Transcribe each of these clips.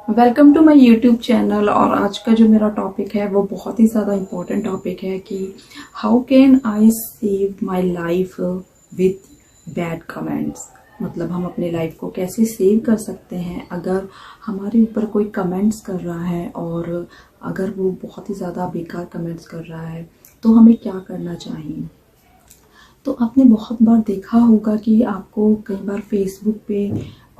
Welcome to my YouTube channel. और आज का जो मेरा टॉपिक है वो बहुत ही ज़्यादा इम्पोर्टेंट टॉपिक है कि how can I save my life with bad comments. मतलब हम अपनी लाइफ को कैसे सेव कर सकते हैं अगर हमारे ऊपर कोई कमेंट्स कर रहा है और अगर वो बहुत ही ज़्यादा बेकार कमेंट्स कर रहा है तो हमें क्या करना चाहिए। तो आपने बहुत बार देखा होगा कि आपको कई बार फेसबुक पे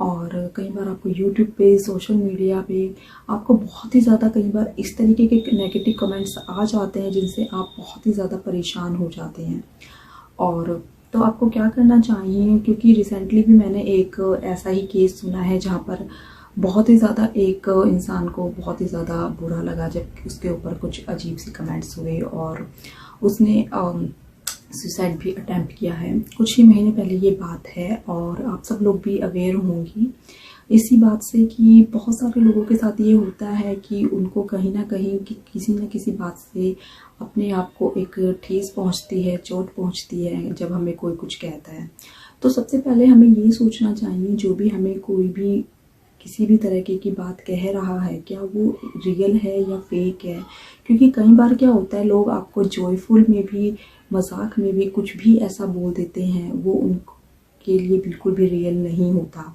और कई बार आपको यूट्यूब पे, सोशल मीडिया पे आपको बहुत ही ज़्यादा कई बार इस तरीके के नेगेटिव कमेंट्स आ जाते हैं जिनसे आप बहुत ही ज़्यादा परेशान हो जाते हैं। और तो आपको क्या करना चाहिए, क्योंकि रिसेंटली भी मैंने एक ऐसा ही केस सुना है जहाँ पर बहुत ही ज़्यादा एक इंसान को बहुत ही ज़्यादा बुरा लगा जब उसके ऊपर कुछ अजीब सी कमेंट्स हुए और उसने सुसाइड भी अटेम्प्ट किया है। कुछ ही महीने पहले ये बात है और आप सब लोग भी अवेयर होंगी इसी बात से कि बहुत सारे लोगों के साथ ये होता है कि उनको कहीं ना कहीं किसी न किसी बात से अपने आप को एक ठेस पहुंचती है, चोट पहुंचती है जब हमें कोई कुछ कहता है। तो सबसे पहले हमें ये सोचना चाहिए जो भी हमें कोई भी किसी भी तरीके की बात कह रहा है क्या वो रियल है या फेक है। क्योंकि कई बार क्या होता है लोग आपको जॉयफुल में भी, मजाक में भी कुछ भी ऐसा बोल देते हैं वो उनके लिए बिल्कुल भी रियल नहीं होता।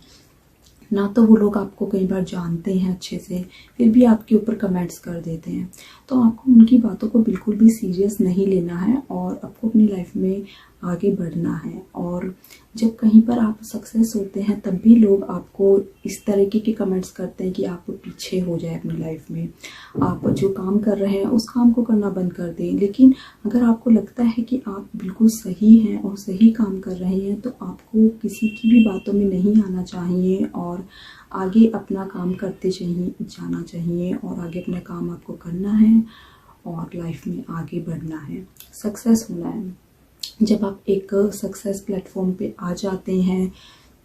ना तो वो लोग आपको कई बार जानते हैं अच्छे से, फिर भी आपके ऊपर कमेंट्स कर देते हैं। तो आपको उनकी बातों को बिल्कुल भी सीरियस नहीं लेना है और आपको अपनी लाइफ में आगे बढ़ना है। और जब कहीं पर आप सक्सेस होते हैं तब भी लोग आपको इस तरीके के कमेंट्स करते हैं कि आप पीछे हो जाए अपनी लाइफ में, आप जो काम कर रहे हैं उस काम को करना बंद कर दें। लेकिन अगर आपको लगता है कि आप बिल्कुल सही हैं और सही काम कर रहे हैं तो आपको किसी की भी बातों में नहीं आना चाहिए और आगे अपना काम करते चाहिए जाना चाहिए और आगे अपना काम आपको करना है और लाइफ में आगे बढ़ना है, सक्सेस होना है। जब आप एक सक्सेस प्लेटफॉर्म पे आ जाते हैं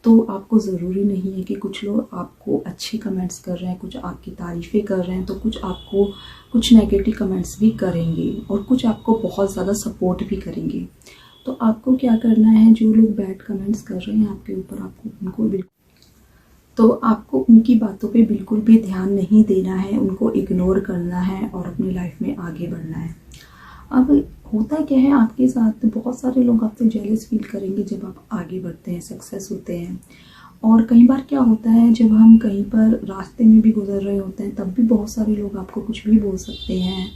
तो आपको ज़रूरी नहीं है कि कुछ लोग आपको अच्छे कमेंट्स कर रहे हैं, कुछ आपकी तारीफ़ें कर रहे हैं, तो कुछ आपको कुछ नेगेटिव कमेंट्स भी करेंगे और कुछ आपको बहुत ज़्यादा सपोर्ट भी करेंगे। तो आपको क्या करना है, जो लोग बैड कमेंट्स कर रहे हैं आपके ऊपर, आपको उनकी बातों पे बिल्कुल भी ध्यान नहीं देना है, उनको इग्नोर करना है और अपनी लाइफ में आगे बढ़ना है। अब होता क्या है आपके साथ, बहुत सारे लोग आपसे जेलस फील करेंगे जब आप आगे बढ़ते हैं, सक्सेस होते हैं। और कई बार क्या होता है जब हम कहीं पर रास्ते में भी गुजर रहे होते हैं तब भी बहुत सारे लोग आपको कुछ भी बोल सकते हैं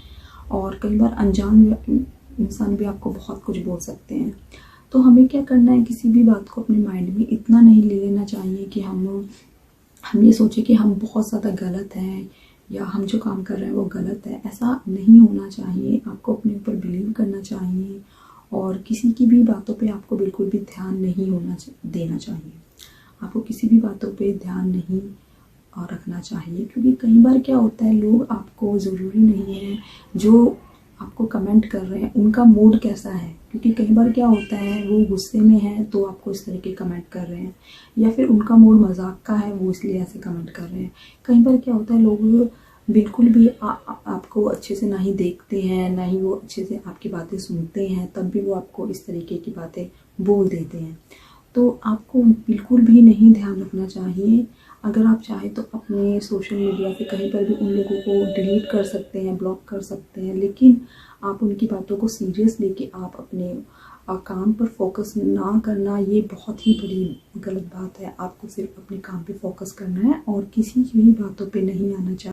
और कई बार अनजान इंसान भी आपको बहुत कुछ बोल सकते हैं। तो हमें क्या करना है, किसी भी बात को अपने माइंड में इतना नहीं ले लेना चाहिए कि हम ये सोचें कि हम बहुत ज़्यादा गलत हैं या हम जो काम कर रहे हैं वो गलत है। ऐसा नहीं होना चाहिए, आपको अपने ऊपर बिलीव करना चाहिए और किसी की भी बातों पे आपको बिल्कुल भी ध्यान नहीं देना चाहिए। आपको किसी भी बातों पे ध्यान नहीं रखना चाहिए, क्योंकि कई बार क्या होता है लोग आपको, ज़रूरी नहीं है जो आपको कमेंट कर रहे हैं उनका मूड कैसा है, क्योंकि कई बार क्या होता है वो गुस्से में है तो आपको इस तरह के कमेंट कर रहे हैं, या फिर उनका मूड मजाक का है वो इसलिए ऐसे कमेंट कर रहे हैं। कई बार क्या होता है लोग बिल्कुल भी आपको अच्छे से ना ही देखते हैं, ना ही वो अच्छे से आपकी बातें सुनते हैं, तब भी वो आपको इस तरीके की बातें बोल देते हैं। तो आपको बिल्कुल भी नहीं ध्यान रखना चाहिए। अगर आप चाहें तो अपने सोशल मीडिया से कहीं पर भी उन लोगों को डिलीट कर सकते हैं, ब्लॉक कर सकते हैं, लेकिन आप उनकी बातों को सीरियस लेके आप अपने काम पर फोकस ना करना, ये बहुत ही बड़ी गलत बात है। आपको सिर्फ अपने काम पे फोकस करना है और किसी की भी बातों पे नहीं आना चाहिए।